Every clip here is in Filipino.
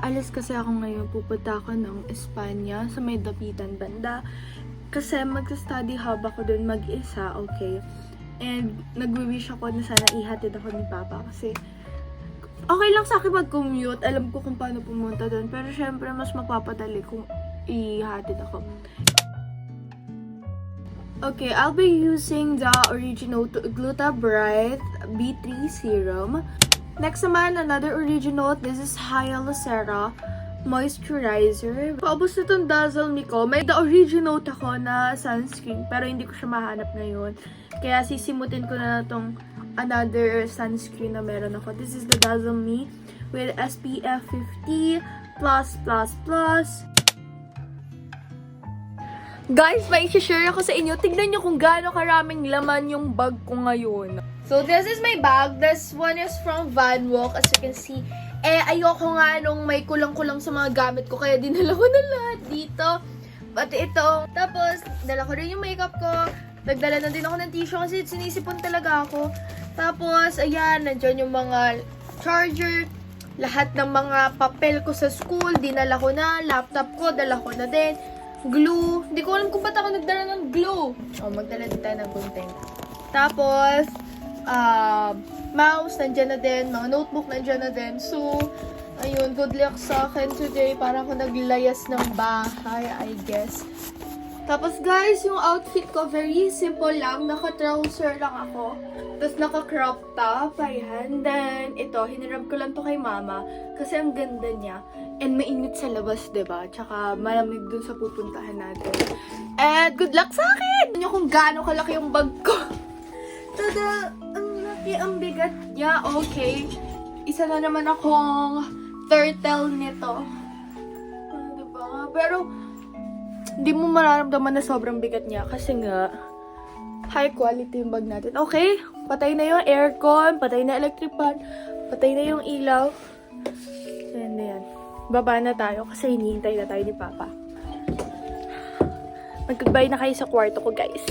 aalis kasi ako ngayon. Pupunta ako ng Espanya sa may Dapitan banda. Kasi magsa-study hub ako dun mag-isa, okay? And nag-wish ako na sana ihatid ako ni Papa kasi okay lang sa akin mag-commute. Alam ko kung paano pumunta dun. Pero syempre, mas mapapadali kung ihatid ako. Okay, I'll be using the Original Gluta-Bright B3 Serum. Next naman, another Original. This is Hyalocera Moisturizer. Paubos na itong Dazzle Me ko. May the Original ako na sunscreen, pero hindi ko siya mahanap ngayon. Kaya sisimutin ko na itong another sunscreen na meron ako. This is the Dazzle Me with SPF 50+++. Guys, may share ako sa inyo. Tignan nyo kung gaano karaming laman yung bag ko ngayon. So, this is my bag. This one is from Van Walk, as you can see. Ayoko nga nung may kulang-kulang sa mga gamit ko, kaya dinala ko na lahat dito. Pati ito. Tapos, dala ko rin yung makeup ko. Nagdala na din ako ng tissue kasi sinisipon talaga ako. Tapos, ayan, nandyan yung mga charger. Lahat ng mga papel ko sa school, dinala ko na. Laptop ko, dala ko na din. Glue. Hindi ko alam kung ba't ako nagdala ng glue. Magdala din tayo ng gunting. Tapos, mouse, nandyan na din. Mga notebook, nandyan na din. So, ayun, good luck sa akin today. Parang ako naglayas ng bahay, I guess. Tapos, guys, yung outfit ko, very simple lang. Naka-trouser lang ako. Tapos, naka-crop top. Ayan. Then, ito, hinirap ko lang to kay mama. Kasi ang ganda niya. And mainit sa labas, diba? Tsaka malamig dun sa pupuntahan natin. And good luck sa akin! Tignan nyo kung gaano kalaki yung bag ko. Tada! Ang laki, ang bigat niya. Okay. Isa na naman akong turtle nito. Diba? Pero, hindi mo mararamdaman na sobrang bigat niya. Kasi nga, high quality yung bag natin. Okay? Patay na yung aircon, patay na electric fan, patay na yung ilaw. Ayan na yan. Baba na tayo kasi hinihintay na tayo ni Papa. Mag-goodbye na kayo sa kwarto ko, guys.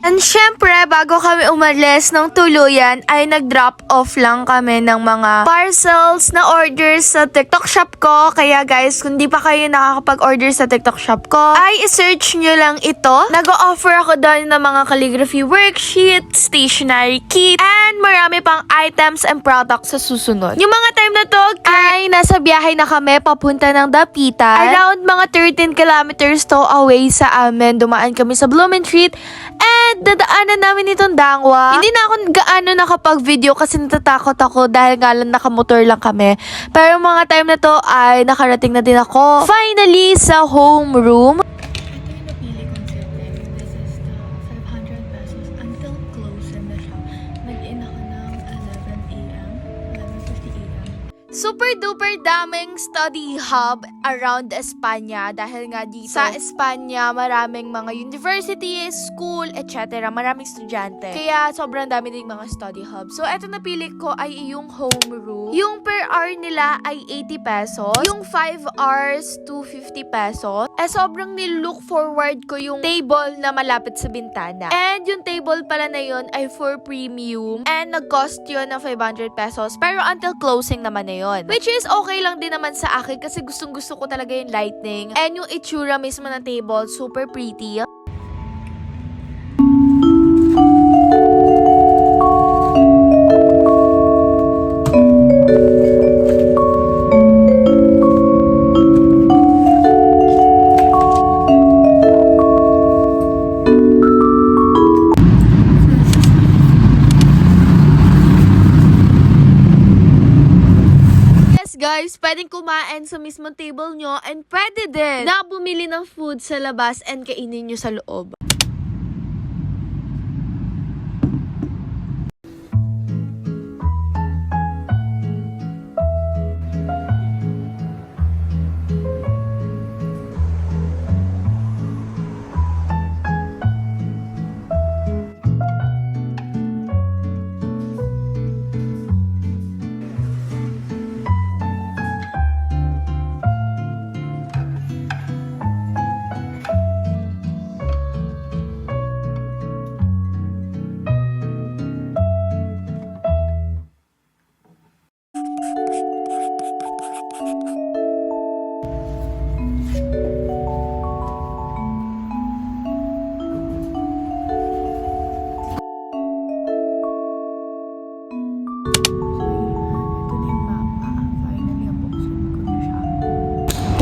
And syempre, bago kami umalis ng tuluyan, ay nag-drop off lang kami ng mga parcels na orders sa TikTok shop ko. Kaya guys, kung di pa kayo nakakapag-order sa TikTok shop ko, ay i-search nyo lang ito. Nag-o-offer ako doon ng mga calligraphy worksheet, stationery kit, and marami pang items and products sa susunod. Yung mga time na to, ay nasa biyahe na kami papunta ng Dapitan. Around mga 13 kilometers to away sa amin. Dumaan kami sa Blumentritt. And dadaanan namin itong Dangwa. Hindi na ako gaano nakapag-video kasi natatakot ako dahil nga lang nakamotor lang kami. Pero mga time na to ay nakarating na din ako finally sa homeroom. Ito yung napili kong setting. This is the 500 pesos until close na siya. Nag-in ako ng 11 a.m. 11:50 a.m. Super duper daming study hub around Espanya dahil nga dito sa Espanya maraming mga university, school, etc. Maraming estudyante. Kaya sobrang dami ding mga study hub. So eto napili ko ay yung homeroom. Yung per hour nila ay 80 pesos. Yung 5 hours, 250 pesos. Sobrang nilook forward ko yung table na malapit sa bintana. And yung table pala na yun ay for premium. And nag-cost yun ng 500 pesos. Pero until closing naman na yun. Which is okay lang din naman sa akin kasi gustong-gusto ko talaga yung lighting. And yung itsura mismo ng table, super pretty. Guys, pwedeng kumain sa mismong table nyo and pwede din na bumili ng food sa labas and kainin nyo sa loob.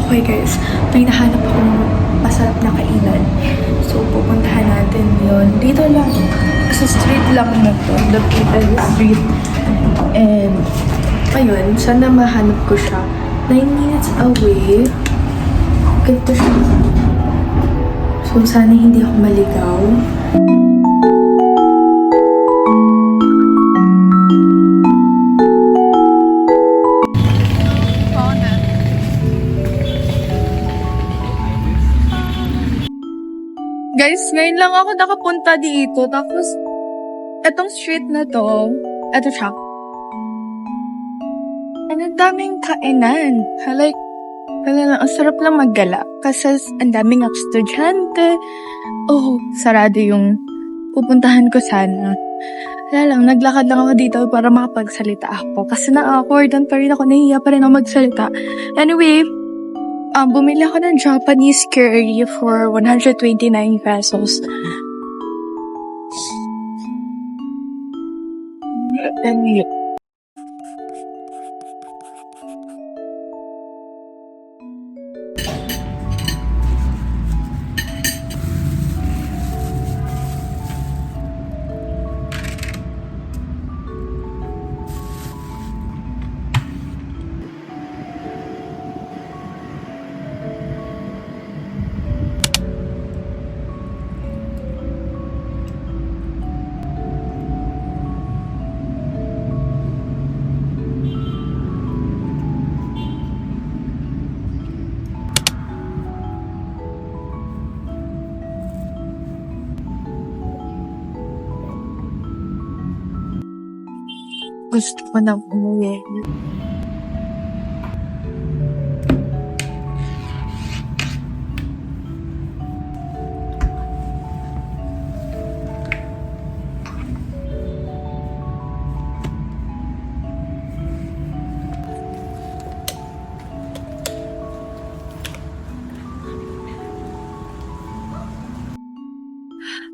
Okay guys, may nahanap akong masarap na kainan. So, pupuntahan natin yon. Dito lang, sa street lang na to, the People Street. And, ayun, sana mahanap ko siya. 9 minutes away. Ganito siya. So, sana hindi ako maligaw. Guys, ngayon lang ako nakapunta dito. Tapos, etong street na to, eto siya. Ang daming kainan. Like, ang sarap lang maggala. Kasi ang daming estudyante. Oh, sarado yung pupuntahan ko sana. Wala lang, naglakad lang ako dito para makapagsalita ako. Kasi na-awkward pa rin ako, nahiya pa rin ako magsalita. Anyway, bumili ako ng Japanese curry for 129 pesos. Anyway. Gusto ko nang umuwi.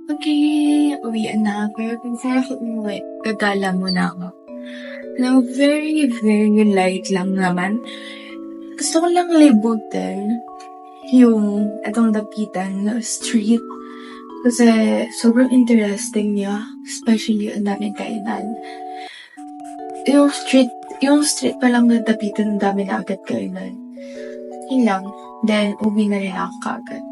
Okay, uwian na ako. Pero before ako umuwi, gagala muna ako. Now, very, very light lang naman. Gusto ko lang libutin yung itong Dapitan Street. Kasi sobrang interesting niya. Especially ang daming kainan. Yung street pa lang na Dapitan, ang dami na agad kainan. Yun lang. Then, uwi na rin ako kagad.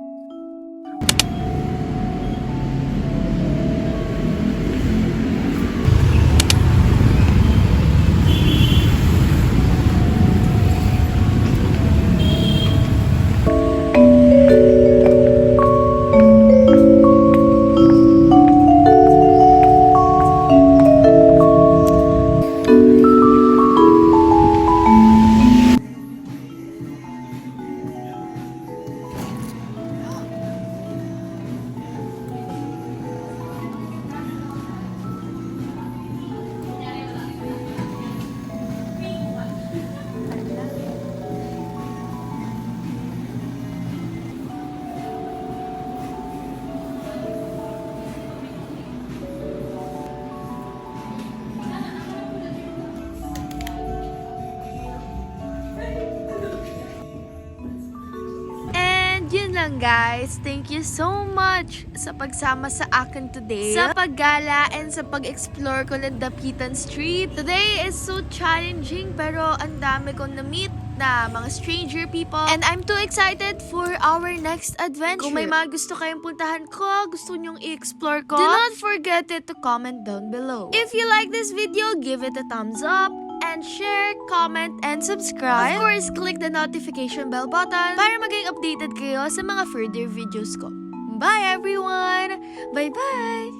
Yun lang guys, thank you so much sa pagsama sa akin today, sa paggala and sa pag-explore ko ng Dapitan Street. Today is so challenging pero ang dami kong na-meet na mga stranger people and I'm too excited for our next adventure. Kung may mga gusto kayong puntahan ko, gusto nyong i-explore ko, do not forget to comment down below. If you like this video, give it a thumbs up and share, comment, and subscribe. Of course, click the notification bell button para maging updated kayo sa mga further videos ko. Bye everyone! Bye-bye!